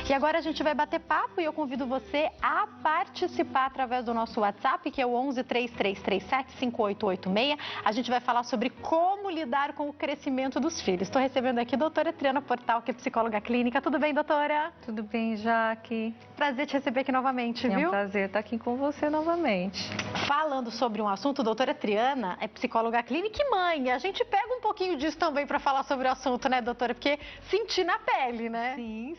E agora a gente vai bater papo e eu convido você a participar através do nosso WhatsApp, que é o 11 3337 5886. A gente vai falar sobre como lidar com o crescimento dos filhos. Estou recebendo aqui a doutora Triana Portal, que é psicóloga clínica. Tudo bem, doutora? Tudo bem, Jaque. Prazer te receber aqui novamente, viu? É um prazer estar aqui com você novamente. Falando sobre um assunto, doutora Triana é psicóloga clínica e mãe. E a gente pega um pouquinho disso também para falar sobre o assunto, né, doutora? Porque sentir na pele, né?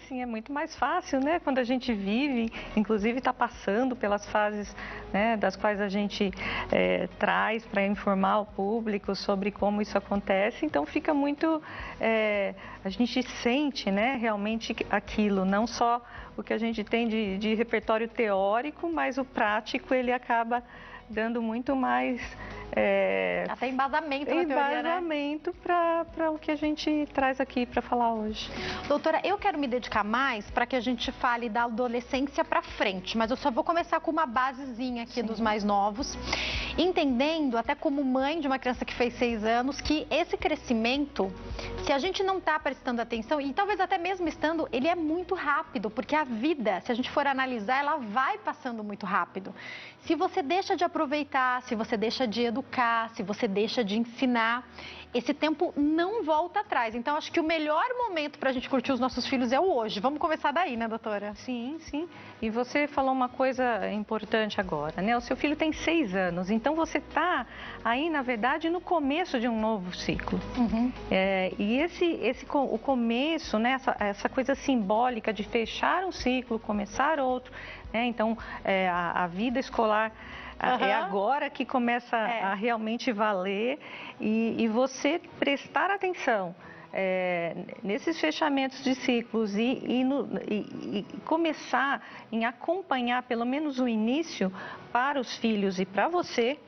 Sim, é muito mais fácil, né? Quando a gente vive, inclusive está passando pelas fases, né, das quais a gente traz para informar o público sobre como isso acontece. Então fica muito, a gente sente, né, realmente aquilo, não só o que a gente tem de repertório teórico, mas o prático ele acaba dando muito mais até embasamento na teoria, né? para o que a gente traz aqui para falar hoje. Doutora, eu quero me dedicar mais para que a gente fale da adolescência para frente, mas eu só vou começar com uma basezinha aqui dos mais novos, entendendo, até como mãe de uma criança que fez 6 anos, que esse crescimento, se a gente não está prestando atenção, e talvez até mesmo estando, ele é muito rápido, porque a vida, se a gente for analisar, ela vai passando muito rápido. Se você deixa de aproveitar, se você deixa de educar, se você deixa de ensinar, esse tempo não volta atrás. Então, acho que o melhor momento para a gente curtir os nossos filhos é o hoje. Vamos começar daí, né, doutora? Sim. E você falou uma coisa importante agora, né? O seu filho tem 6 anos, então você está aí, na verdade, no começo de um novo ciclo. E o começo, né, essa coisa simbólica de fechar um ciclo, começar outro, né? Então, a vida escolar é agora que começa a realmente valer e você prestar atenção nesses fechamentos de ciclos e começar em acompanhar pelo menos o início para os filhos e para você,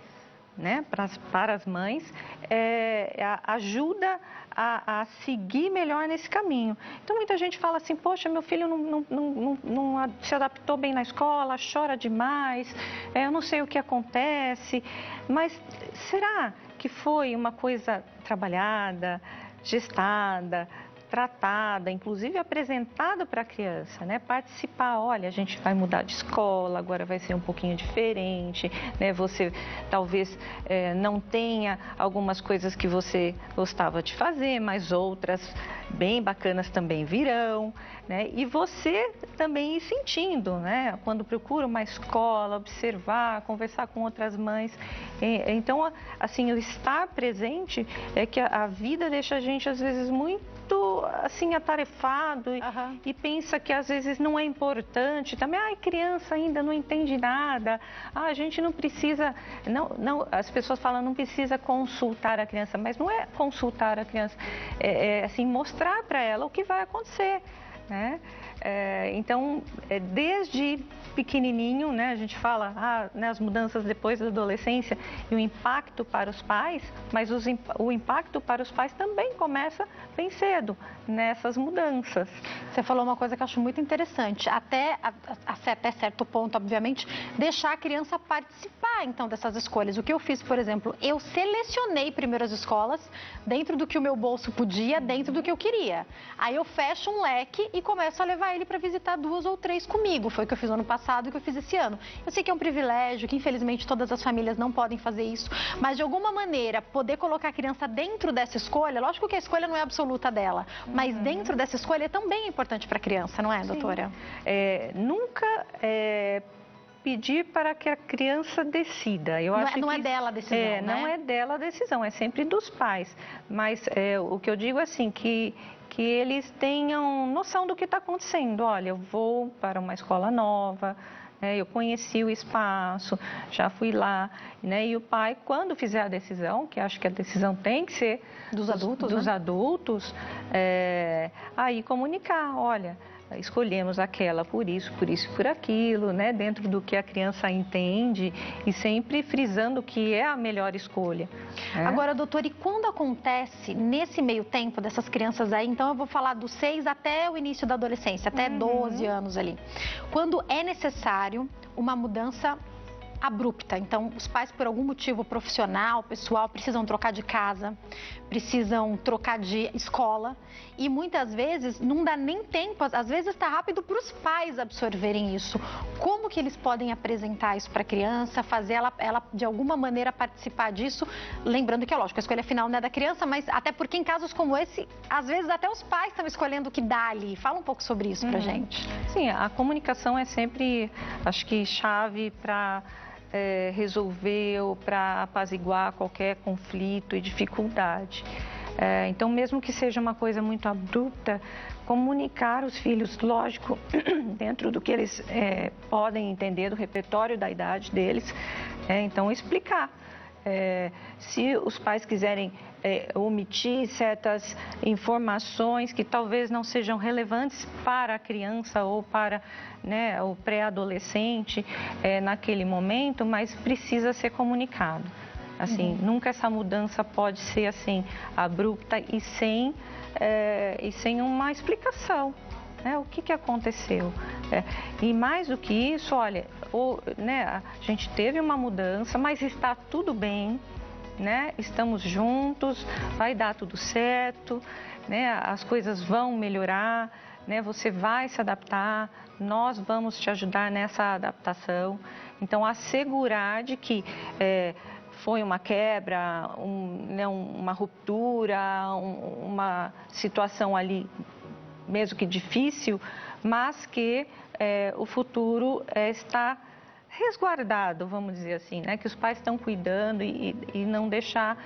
né, para as mães, ajuda a seguir melhor nesse caminho. Então, muita gente fala assim, poxa, meu filho não se adaptou bem na escola, chora demais, eu não sei o que acontece, mas será que foi uma coisa trabalhada, gestada, tratada, inclusive apresentada para a criança, né? Participar, olha, a gente vai mudar de escola, agora vai ser um pouquinho diferente, né? Você talvez não tenha algumas coisas que você gostava de fazer, mas outras bem bacanas também virão, né? E você também ir sentindo, né? Quando procura uma escola, observar, conversar com outras mães. Então, assim, o estar presente é que a vida deixa a gente, às vezes, muito assim atarefado e pensa que às vezes não é importante também. Criança ainda não entende nada, a gente não precisa, não, as pessoas falam não precisa consultar a criança, mas não é consultar a criança, assim, mostrar para ela o que vai acontecer, né? Então, desde pequenininho, né, a gente fala né, as mudanças depois da adolescência e o impacto para os pais, mas o impacto para os pais também começa bem cedo nessas mudanças. Você falou uma coisa que eu acho muito interessante, até certo ponto, obviamente, deixar a criança participar, então, dessas escolhas. O que eu fiz, por exemplo, eu selecionei primeiro as escolas dentro do que o meu bolso podia, dentro do que eu queria. Aí eu fecho um leque e começo a levar ele para visitar 2 ou 3 comigo. Foi o que eu fiz no ano passado e o que eu fiz esse ano. Eu sei que é um privilégio, que infelizmente todas as famílias não podem fazer isso, mas de alguma maneira poder colocar a criança dentro dessa escolha, lógico que a escolha não é absoluta dela, mas dentro dessa escolha também é importante para a criança, não é, doutora? Nunca pedir para que a criança decida. Eu acho não que é dela a decisão, né? Não é dela a decisão, é sempre dos pais. Mas o que eu digo é assim, que eles tenham noção do que está acontecendo. Olha, eu vou para uma escola nova, eu conheci o espaço, já fui lá, né? E o pai, quando fizer a decisão, que acho que a decisão tem que ser dos adultos, aí comunicar, olha, escolhemos aquela por isso, por aquilo, né? Dentro do que a criança entende e sempre frisando que é a melhor escolha. Agora, doutora, e quando acontece nesse meio tempo dessas crianças aí, então eu vou falar dos 6 até o início da adolescência, até 12 anos ali, quando é necessário uma mudança abrupta. Então, os pais, por algum motivo profissional, pessoal, precisam trocar de casa, precisam trocar de escola e muitas vezes não dá nem tempo, às vezes está rápido para os pais absorverem isso. Como que eles podem apresentar isso para a criança, fazer ela de alguma maneira participar disso? Lembrando que, é lógico, a escolha final não é da criança, mas até porque em casos como esse, às vezes até os pais estão escolhendo o que dá ali. Fala um pouco sobre isso pra gente. Sim, a comunicação é sempre, acho que, chave para resolver ou para apaziguar qualquer conflito e dificuldade. Então, mesmo que seja uma coisa muito abrupta, comunicar os filhos, lógico, dentro do que eles podem entender, do repertório da idade deles, então explicar. Se os pais quiserem omitir certas informações que talvez não sejam relevantes para a criança ou para o pré-adolescente naquele momento, mas precisa ser comunicado. Assim, nunca essa mudança pode ser assim abrupta e sem uma explicação. O que aconteceu? E mais do que isso, olha, a gente teve uma mudança, mas está tudo bem, estamos juntos, vai dar tudo certo, as coisas vão melhorar, você vai se adaptar, nós vamos te ajudar nessa adaptação. Então, assegurar de que foi uma quebra, uma ruptura, uma situação ali mesmo que difícil, mas que o futuro está resguardado, vamos dizer assim, que os pais estão cuidando e não deixar,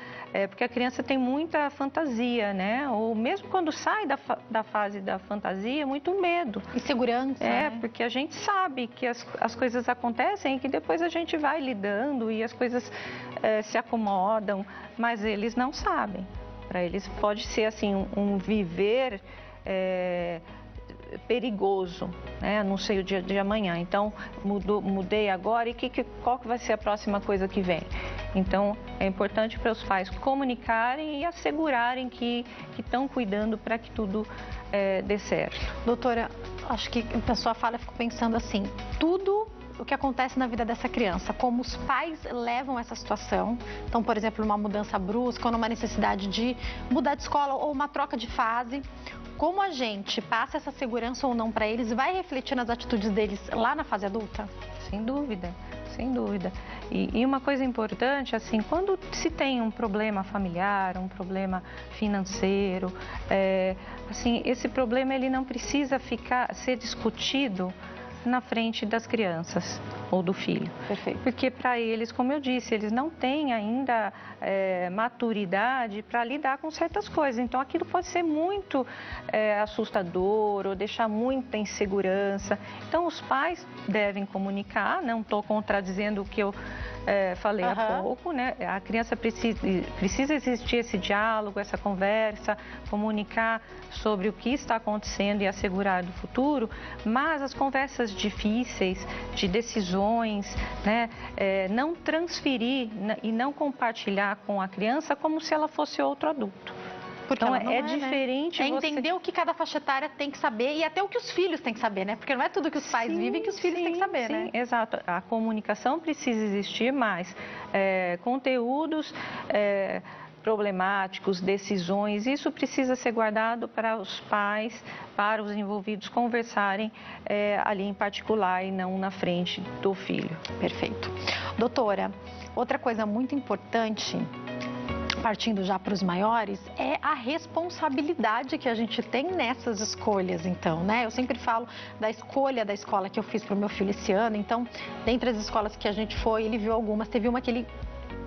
porque a criança tem muita fantasia, ou mesmo quando sai da fase da fantasia, muito medo. Insegurança. Porque a gente sabe que as coisas acontecem e que depois a gente vai lidando e as coisas se acomodam, mas eles não sabem. Para eles pode ser assim um viver perigoso, não sei o dia de amanhã. Então, mudei agora e qual que vai ser a próxima coisa que vem? Então, é importante para os pais comunicarem e assegurarem que estão cuidando para que tudo dê certo. Doutora, acho que a sua fala, eu fico pensando assim, tudo o que acontece na vida dessa criança, como os pais levam essa situação. Então, por exemplo, uma mudança brusca ou numa necessidade de mudar de escola ou uma troca de fase, como a gente passa essa segurança ou não para eles, vai refletir nas atitudes deles lá na fase adulta? Sem dúvida, sem dúvida. E uma coisa importante, assim, quando se tem um problema familiar, um problema financeiro, assim, esse problema ele não precisa ser discutido na frente das crianças ou do filho. Perfeito. Porque para eles, como eu disse, eles não têm ainda maturidade para lidar com certas coisas. Então, aquilo pode ser muito assustador ou deixar muita insegurança. Então, os pais devem comunicar, não estou contradizendo o que eu falei há pouco, A criança precisa existir esse diálogo, essa conversa, comunicar sobre o que está acontecendo e assegurar do futuro, mas as conversas difíceis, de decisões, não transferir e não compartilhar com a criança como se ela fosse outro adulto. Porque então, é diferente. Entender o que cada faixa etária tem que saber e até o que os filhos têm que saber, Porque não é tudo que os pais vivem que os filhos têm que saber, Sim, exato. A comunicação precisa existir, mas conteúdos problemáticos, decisões, isso precisa ser guardado para os pais, para os envolvidos conversarem ali em particular e não na frente do filho. Perfeito. Doutora, outra coisa muito importante, partindo já para os maiores, é a responsabilidade que a gente tem nessas escolhas, então, Eu sempre falo da escolha da escola que eu fiz para o meu filho esse ano, então, dentre as escolas que a gente foi, ele viu algumas, teve uma que ele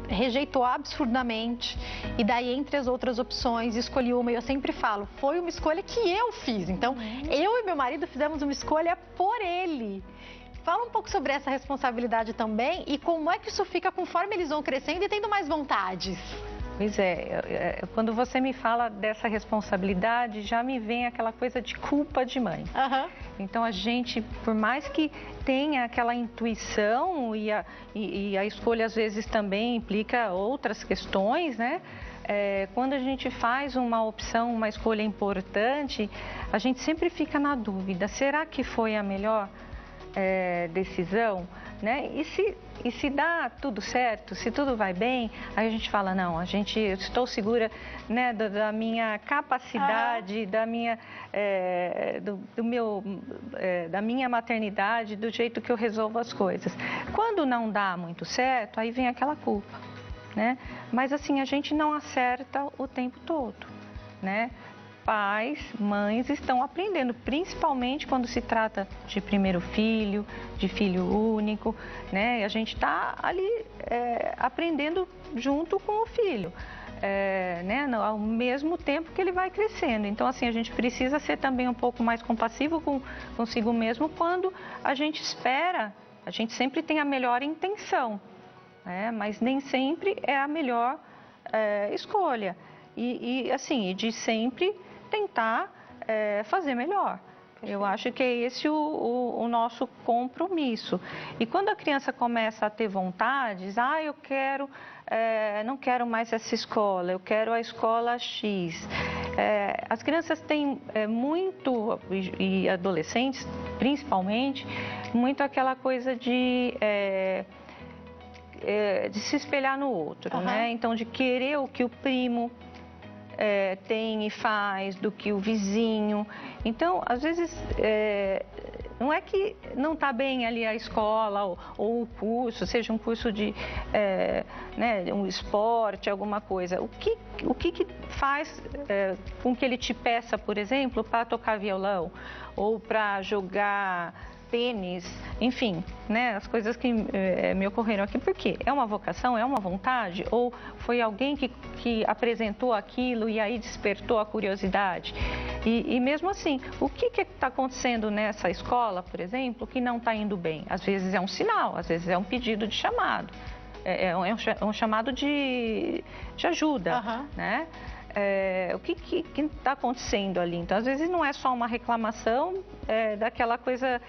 rejeitou absurdamente e daí entre as outras opções escolhi uma e eu sempre falo, foi uma escolha que eu fiz, então eu e meu marido fizemos uma escolha por ele. Fala um pouco sobre essa responsabilidade também e como é que isso fica conforme eles vão crescendo e tendo mais vontades. Pois quando você me fala dessa responsabilidade, já me vem aquela coisa de culpa de mãe. Então, a gente, por mais que tenha aquela intuição e a escolha às vezes também implica outras questões, quando a gente faz uma opção, uma escolha importante, a gente sempre fica na dúvida, será que foi a melhor decisão? né? E se dá tudo certo, se tudo vai bem, aí a gente fala, não, eu estou segura, né, da minha capacidade, da minha, da minha maternidade, do jeito que eu resolvo as coisas. Quando não dá muito certo, aí vem aquela culpa, né? Mas assim, a gente não acerta o tempo todo, né? Pais, mães estão aprendendo, principalmente quando se trata de primeiro filho, de filho único, né? E a gente está ali aprendendo junto com o filho, né? Ao mesmo tempo que ele vai crescendo. Então, assim, a gente precisa ser também um pouco mais compassivo consigo mesmo quando a gente espera, a gente sempre tem a melhor intenção, né? Mas nem sempre é a melhor escolha. E assim, de sempre tentar fazer melhor. Eu acho que é esse o nosso compromisso. E quando a criança começa a ter vontades, eu quero, não quero mais essa escola, eu quero a escola X. As crianças têm muito, e adolescentes principalmente, muito aquela coisa de se espelhar no outro, né? Então, de querer o que o primo tem e faz, do que o vizinho. Então, às vezes, não é que não está bem ali a escola ou o curso, seja um curso de né, um esporte, alguma coisa. O que faz com que ele te peça, por exemplo, para tocar violão ou para jogar tênis, enfim, né, as coisas que me ocorreram aqui, porque é uma vocação, é uma vontade, ou foi alguém que apresentou aquilo e aí despertou a curiosidade? E mesmo assim, o que está acontecendo nessa escola, por exemplo, que não está indo bem? Às vezes é um sinal, às vezes é um pedido de chamado, é um chamado de ajuda, né? O que está acontecendo ali? Então, às vezes não é só uma reclamação daquela coisa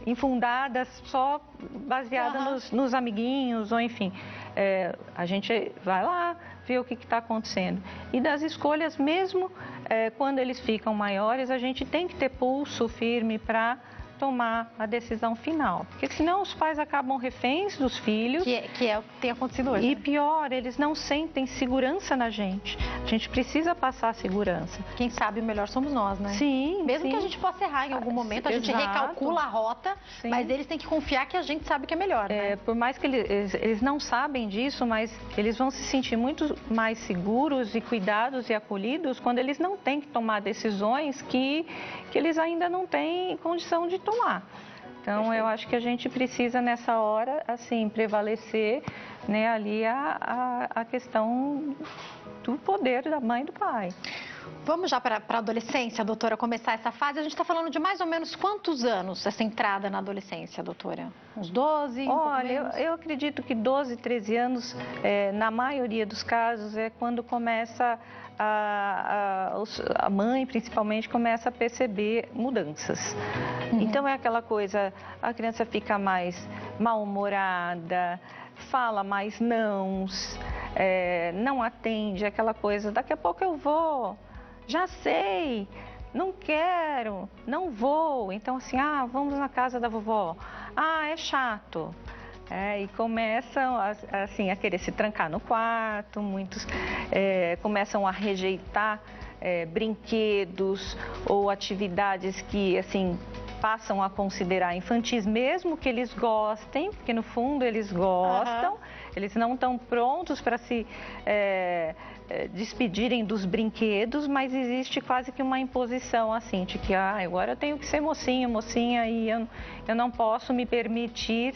infundada, só baseada nos amiguinhos, ou enfim. A gente vai lá ver o que está acontecendo. E das escolhas, mesmo quando eles ficam maiores, a gente tem que ter pulso firme para tomar a decisão final, porque senão os pais acabam reféns dos filhos. Que é o que tem acontecido hoje. E pior, eles não sentem segurança na gente. A gente precisa passar a segurança. Quem sabe o melhor somos nós, né? Sim. Mesmo que a gente possa errar em algum momento, a gente recalcula a rota, mas eles têm que confiar que a gente sabe que é melhor, né? Por mais que eles não sabem disso, mas eles vão se sentir muito mais seguros e cuidados e acolhidos quando eles não têm que tomar decisões que eles ainda não têm condição de tomar. Então, eu acho que a gente precisa, nessa hora, assim, prevalecer, né, ali a questão do poder da mãe e do pai. Vamos já para a adolescência, doutora, começar essa fase. A gente está falando de mais ou menos quantos anos essa entrada na adolescência, doutora? Uns 12? Olha, eu acredito que 12, 13 anos, na maioria dos casos, é quando começa a mãe, principalmente, começa a perceber mudanças. Então, é aquela coisa, a criança fica mais mal-humorada, fala mais nãos, não atende, aquela coisa, daqui a pouco eu vou, já sei, não quero, não vou. Então, assim, vamos na casa da vovó. É chato. E começam assim, a querer se trancar no quarto, muitos começam a rejeitar brinquedos ou atividades que, assim, passam a considerar infantis, mesmo que eles gostem, porque no fundo eles gostam, eles não estão prontos para se despedirem dos brinquedos, mas existe quase que uma imposição, assim, de que agora eu tenho que ser mocinho, mocinha, e eu não posso me permitir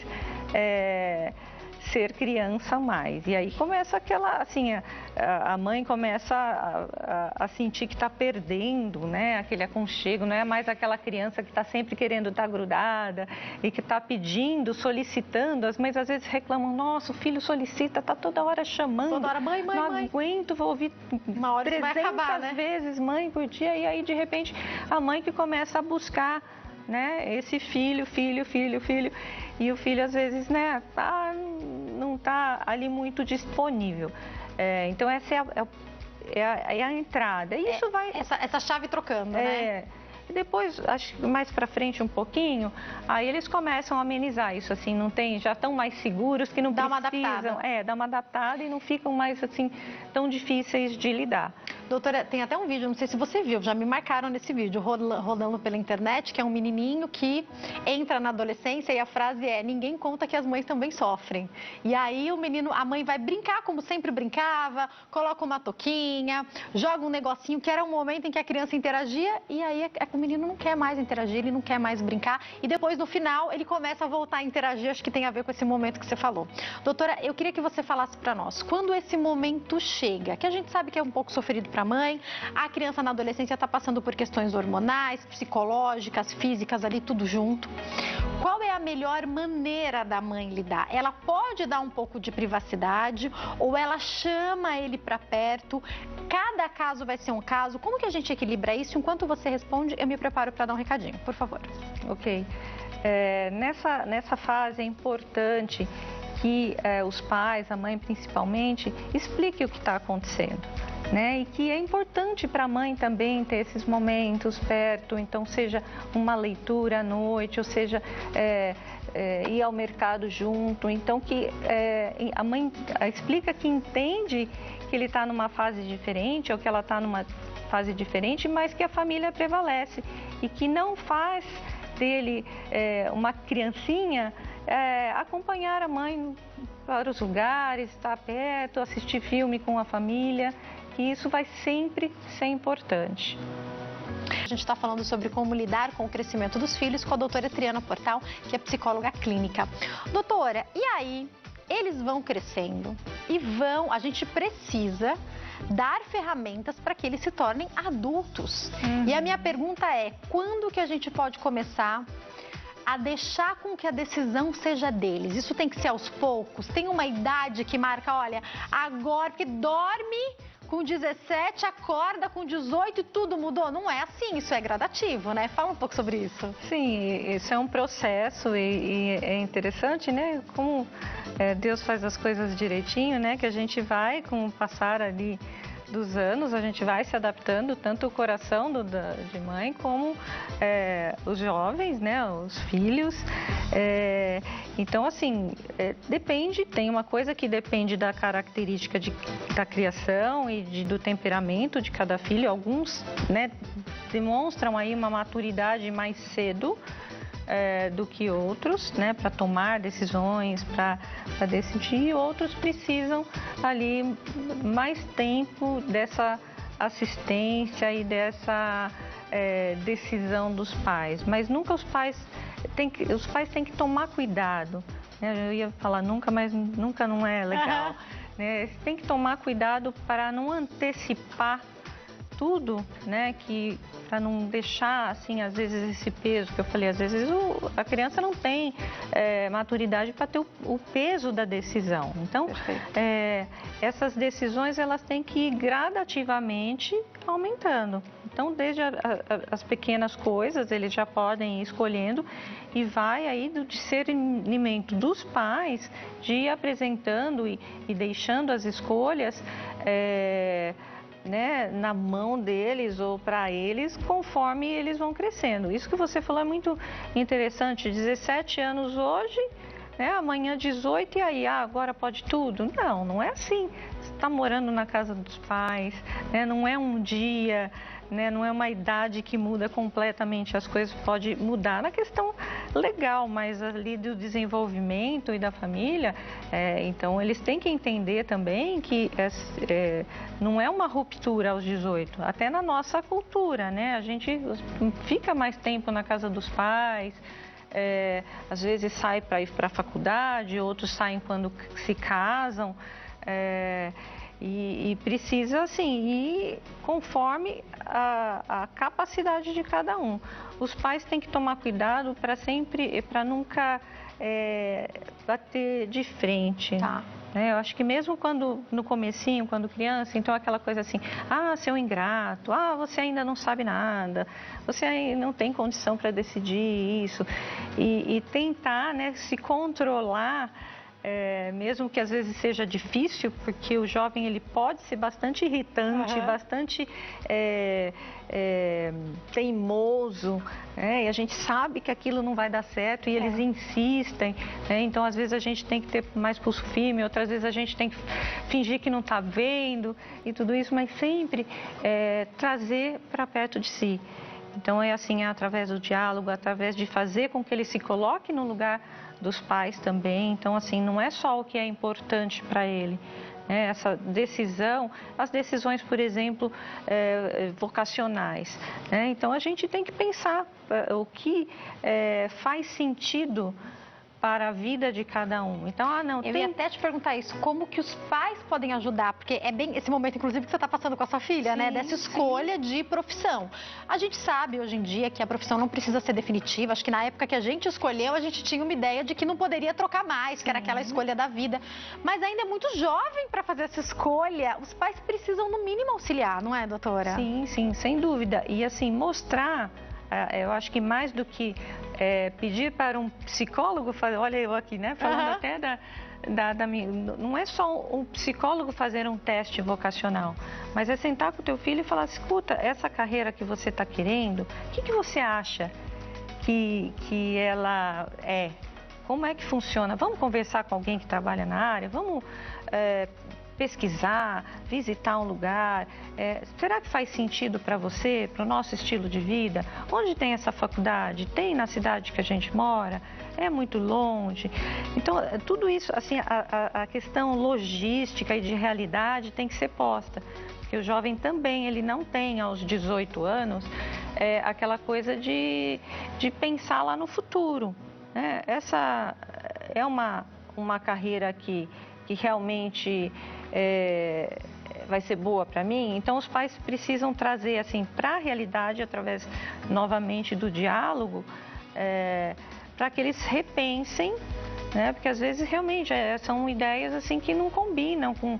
ser criança mais. E aí começa aquela, assim, a mãe começa a sentir que está perdendo, né, aquele aconchego, não é mais aquela criança que está sempre querendo estar grudada e que está pedindo, solicitando. As mães às vezes reclamam, nossa, o filho solicita, está toda hora chamando. Toda hora, mãe, não aguento, vou ouvir 300 vezes mãe por dia, e aí de repente a mãe que começa a buscar, né, esse filho, e o filho às vezes, né, não está ali muito disponível. Então essa é a entrada. E isso vai... Essa chave trocando, né? Depois, acho que mais para frente um pouquinho, aí eles começam a amenizar isso, assim, não tem, já estão mais seguros, que não Dá uma precisam, adaptada. dá uma adaptada e não ficam mais, assim, tão difíceis de lidar. Doutora, tem até um vídeo, não sei se você viu, já me marcaram nesse vídeo, rodando pela internet, que é um menininho que entra na adolescência e a frase é: ninguém conta que as mães também sofrem. E aí a mãe vai brincar como sempre brincava, coloca uma touquinha, joga um negocinho, que era um momento em que a criança interagia, e aí o menino não quer mais interagir, ele não quer mais brincar, e depois no final ele começa a voltar a interagir, acho que tem a ver com esse momento que você falou. Doutora, eu queria que você falasse para nós, quando esse momento chega, que a gente sabe que é um pouco sofrido para a mãe, a criança na adolescência está passando por questões hormonais, psicológicas, físicas ali, tudo junto. Qual é a melhor maneira da mãe lidar? Ela pode dar um pouco de privacidade ou ela chama ele para perto? Cada caso vai ser um caso. Como que a gente equilibra isso? Enquanto você responde, eu me preparo para dar um recadinho, por favor. Ok. Nessa fase é importante que os pais, a mãe principalmente, expliquem o que está acontecendo. Né? E que é importante para a mãe também ter esses momentos perto, então seja uma leitura à noite, ou seja, ir ao mercado junto, então que a mãe explica que entende que ele está numa fase diferente ou que ela está numa fase diferente, mas que a família prevalece e que não faz dele uma criancinha acompanhar a mãe para os lugares, estar perto, assistir filme com a família. E isso vai sempre ser importante. A gente está falando sobre como lidar com o crescimento dos filhos com a doutora Triana Portal, que é psicóloga clínica. Doutora, e aí eles vão crescendo e a gente precisa dar ferramentas para que eles se tornem adultos. E a minha pergunta é, quando que a gente pode começar a deixar com que a decisão seja deles? Isso tem que ser aos poucos? Tem uma idade que marca, olha, agora, porque dorme com 17, acorda com 18 e tudo mudou? Não é assim, isso é gradativo, né? Fala um pouco sobre isso. Sim, isso é um processo e é interessante, né? Como Deus faz as coisas direitinho, né? Que a gente vai, com o passar ali dos anos, a gente vai se adaptando, tanto o coração de mãe como os jovens, né, os filhos. Então, assim, depende, tem uma coisa que depende da característica da criação e do temperamento de cada filho. Alguns, né, demonstram aí uma maturidade mais cedo do que outros, né, para tomar decisões, para decidir, e outros precisam ali mais tempo dessa assistência e dessa decisão dos pais. Mas nunca os pais têm que tomar cuidado, né? Eu ia falar nunca, mas nunca não é legal. Né? Tem que tomar cuidado para não antecipar tudo, né, para não deixar, assim, às vezes esse peso que eu falei, às vezes a criança não tem maturidade para ter o peso da decisão. Então, essas decisões, elas têm que ir gradativamente aumentando. Então, desde as pequenas coisas, eles já podem ir escolhendo e vai aí do discernimento dos pais de ir apresentando e deixando as escolhas né, na mão deles ou para eles, conforme eles vão crescendo. Isso que você falou é muito interessante. 17 anos hoje, né, amanhã 18 e aí, agora pode tudo? Não, não é assim. Você está morando na casa dos pais, né, não é um dia, né, não é uma idade que muda completamente as coisas, pode mudar na questão legal, mas ali do desenvolvimento e da família, então eles têm que entender também que não é uma ruptura aos 18, até na nossa cultura, né, a gente fica mais tempo na casa dos pais, às vezes sai para ir para a faculdade, outros saem quando se casam, e precisa, assim, ir conforme a capacidade de cada um. Os pais têm que tomar cuidado para nunca bater de frente. Tá. Eu acho que mesmo no comecinho, quando criança, então aquela coisa assim, seu ingrato, você ainda não sabe nada, você ainda não tem condição para decidir isso. E tentar, né, se controlar mesmo que às vezes seja difícil, porque o jovem ele pode ser bastante irritante, bastante teimoso, e a gente sabe que aquilo não vai dar certo e eles insistem, então às vezes a gente tem que ter mais pulso firme, outras vezes a gente tem que fingir que não está vendo e tudo isso, mas sempre trazer para perto de si. Então é assim, através do diálogo, através de fazer com que ele se coloque no lugar dos pais também. Então assim, não é só o que é importante para ele, essa decisão, as decisões, por exemplo, vocacionais, então a gente tem que pensar o que faz sentido para a vida de cada um. Então, Eu ia até te perguntar isso, como que os pais podem ajudar? Porque é bem esse momento, inclusive, que você está passando com a sua filha, sim, dessa escolha de profissão. A gente sabe hoje em dia que a profissão não precisa ser definitiva. Acho que na época que a gente escolheu, a gente tinha uma ideia de que não poderia trocar mais, que era aquela escolha da vida. Mas ainda é muito jovem para fazer essa escolha. Os pais precisam, no mínimo, auxiliar, não é, doutora? Sim, sim, sem dúvida. E assim, mostrar, eu acho que mais do que pedir para um psicólogo fazer, olha eu aqui, falando até da minha, não é só um psicólogo fazer um teste vocacional, mas é sentar com o teu filho e falar, escuta, essa carreira que você está querendo, o que você acha que ela é? Como é que funciona? Vamos conversar com alguém que trabalha na área? Vamos pesquisar, visitar um lugar, será que faz sentido para você, para o nosso estilo de vida? Onde tem essa faculdade? Tem na cidade que a gente mora? É muito longe? Então, tudo isso, assim, a questão logística e de realidade tem que ser posta, porque o jovem também, ele não tem aos 18 anos aquela coisa de pensar lá no futuro, Essa é uma carreira que realmente vai ser boa para mim, então os pais precisam trazer assim para a realidade através novamente do diálogo, para que eles repensem, porque às vezes realmente são ideias assim que não combinam com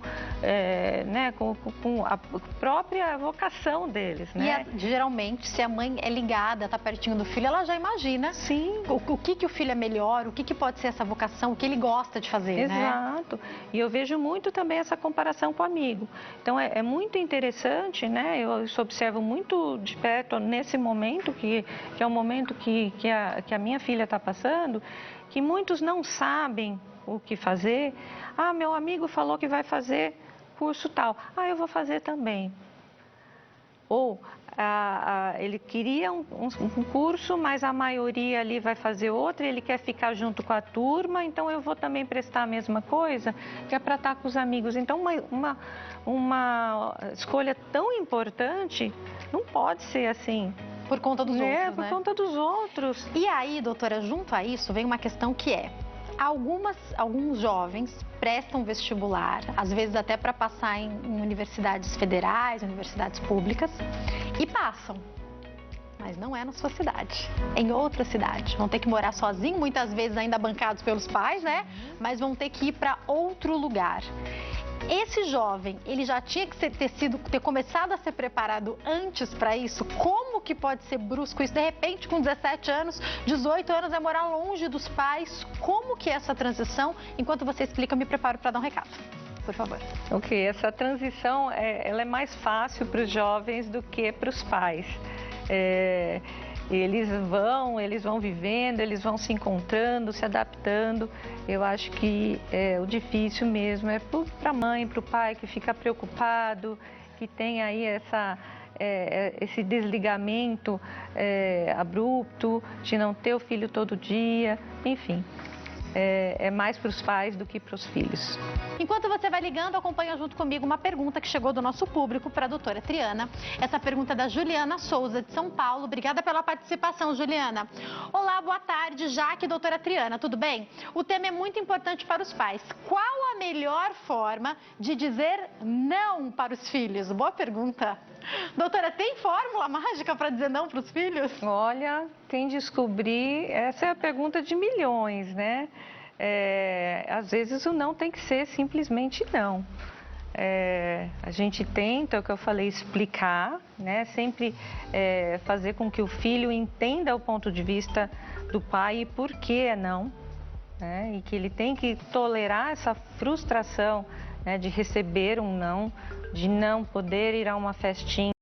a própria vocação deles, E geralmente, se a mãe é ligada, está pertinho do filho, ela já imagina o que o filho é melhor, o que pode ser essa vocação, o que ele gosta de fazer, Exato. E eu vejo muito também essa comparação com o amigo. Então é muito interessante, eu isso observo muito de perto nesse momento, que é o momento que a minha filha está passando, que muitos não sabem o que fazer. Meu amigo falou que vai fazer curso tal. Eu vou fazer também. Ou ele queria um curso, mas a maioria ali vai fazer outro, ele quer ficar junto com a turma, então eu vou também prestar a mesma coisa, que é para estar com os amigos. Então, uma escolha tão importante não pode ser assim. Por conta dos outros, Por conta dos outros. E aí, doutora, junto a isso, vem uma questão que alguns jovens prestam vestibular, às vezes até para passar em universidades federais, universidades públicas, e passam. Mas não é na sua cidade, é em outra cidade. Vão ter que morar sozinhos, muitas vezes ainda bancados pelos pais, Mas vão ter que ir para outro lugar. Esse jovem, ele já tinha que ter começado a ser preparado antes para isso? Como que pode ser brusco isso? De repente, com 17 anos, 18 anos, é morar longe dos pais. Como que é essa transição? Enquanto você explica, eu me preparo para dar um recado. Por favor. Ok, essa transição ela é mais fácil para os jovens do que para os pais. Eles vão vivendo, eles vão se encontrando, se adaptando. Eu acho que o difícil mesmo é para a mãe, para o pai que fica preocupado, que tem aí esse desligamento abrupto de não ter o filho todo dia, enfim. É mais para os pais do que para os filhos. Enquanto você vai ligando, acompanha junto comigo uma pergunta que chegou do nosso público para a doutora Triana. Essa pergunta é da Juliana Souza, de São Paulo. Obrigada pela participação, Juliana. Olá, boa tarde, Jaque e doutora Triana, tudo bem? O tema é muito importante para os pais. Qual a melhor forma de dizer não para os filhos? Boa pergunta. Doutora, tem fórmula mágica para dizer não para os filhos? Olha, quem descobrir, essa é a pergunta de milhões, às vezes o não tem que ser simplesmente não. A gente tenta, o que eu falei, explicar, sempre fazer com que o filho entenda o ponto de vista do pai e por que é não. né? E que ele tem que tolerar essa frustração, né, de receber um não, de não poder ir a uma festinha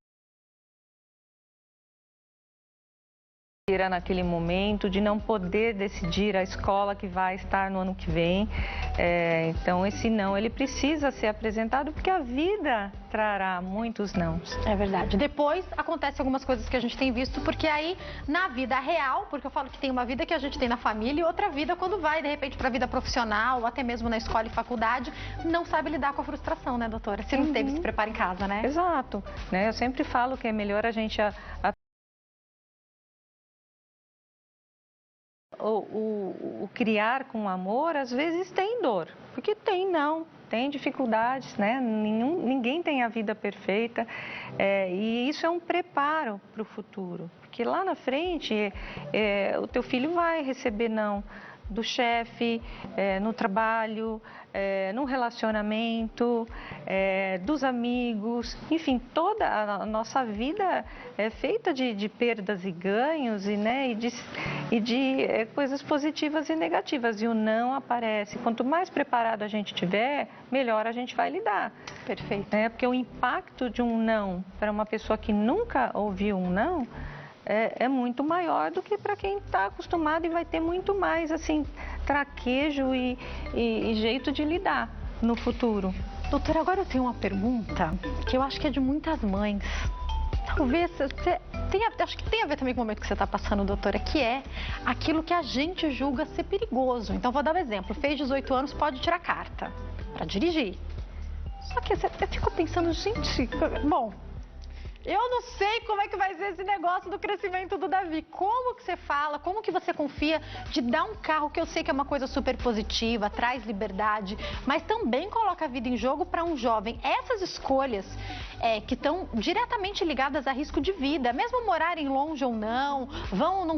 naquele momento, de não poder decidir a escola que vai estar no ano que vem. Então, esse não, ele precisa ser apresentado porque a vida trará muitos nãos. É verdade. Depois acontecem algumas coisas que a gente tem visto, porque aí na vida real, porque eu falo que tem uma vida que a gente tem na família e outra vida quando vai, de repente, para a vida profissional ou até mesmo na escola e faculdade, não sabe lidar com a frustração, né, doutora? Se não teve, se prepara em casa, né? Exato. Né? Eu sempre falo que é melhor a gente o criar com amor, às vezes tem dor, porque tem dificuldades, né? Ninguém tem a vida perfeita, e isso é um preparo para o futuro, porque lá na frente o teu filho vai receber não do chefe, no trabalho, no relacionamento, dos amigos, enfim, toda a nossa vida é feita de perdas e ganhos e de coisas positivas e negativas. E o não aparece. Quanto mais preparado a gente tiver, melhor a gente vai lidar. Perfeito. Porque o impacto de um não para uma pessoa que nunca ouviu um não é muito maior do que para quem está acostumado e vai ter muito mais, assim, traquejo e jeito de lidar no futuro. Doutora, agora eu tenho uma pergunta que eu acho que é de muitas mães. Talvez acho que tem a ver também com o momento que você está passando, doutora, que é aquilo que a gente julga ser perigoso. Então, vou dar um exemplo. Fez 18 anos, pode tirar carta para dirigir. Só que eu fico pensando, gente, bom... Eu não sei como é que vai ser esse negócio do crescimento do Davi. Como que você fala, como que você confia de dar um carro que eu sei que é uma coisa super positiva, traz liberdade, mas também coloca a vida em jogo para um jovem. Essas escolhas que estão diretamente ligadas a risco de vida, mesmo morarem longe ou não, vão num...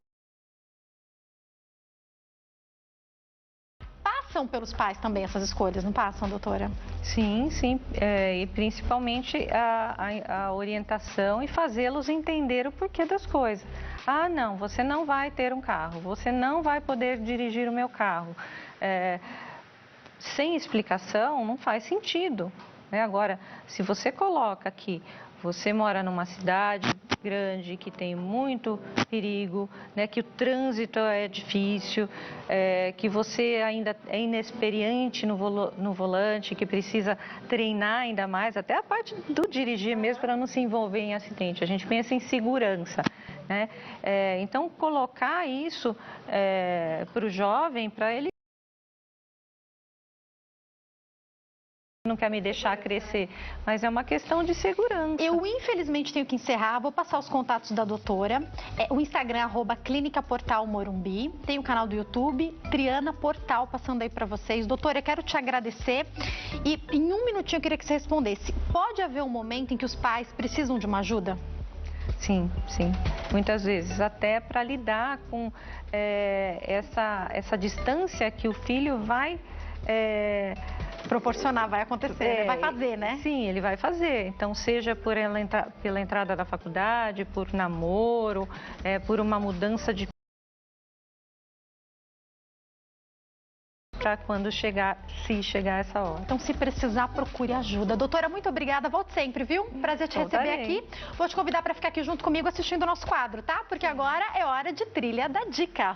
Passam pelos pais também essas escolhas, não passam, doutora? Sim, sim, e principalmente a orientação e fazê-los entender o porquê das coisas. Ah, não, você não vai ter um carro, você não vai poder dirigir o meu carro. Sem explicação não faz sentido, né? Agora, se você coloca que você mora numa cidade grande, que tem muito perigo, né, que o trânsito é difícil, que você ainda é inexperiente no volante, que precisa treinar ainda mais, até a parte do dirigir mesmo para não se envolver em acidente. A gente pensa em segurança, né? Então, colocar isso para o jovem, para ele não quer me deixar crescer, mas é uma questão de segurança. Eu, infelizmente, tenho que encerrar, vou passar os contatos da doutora. O Instagram, @Clínica Portal Morumbi. Tem o canal do YouTube, Triana Portal, passando aí para vocês. Doutora, eu quero te agradecer e em um minutinho eu queria que você respondesse. Pode haver um momento em que os pais precisam de uma ajuda? Sim, sim. Muitas vezes, até para lidar com essa distância que o filho vai... proporcionar, vai acontecer, vai fazer, né? Sim, ele vai fazer. Então, seja pela entrada da faculdade, por namoro, por uma mudança de... para quando se chegar essa hora. Então, se precisar, procure ajuda. Doutora, muito obrigada. Volte sempre, viu? Prazer te receber aqui. Vou te convidar para ficar aqui junto comigo assistindo o nosso quadro, tá? Porque agora é hora de Trilha da Dica.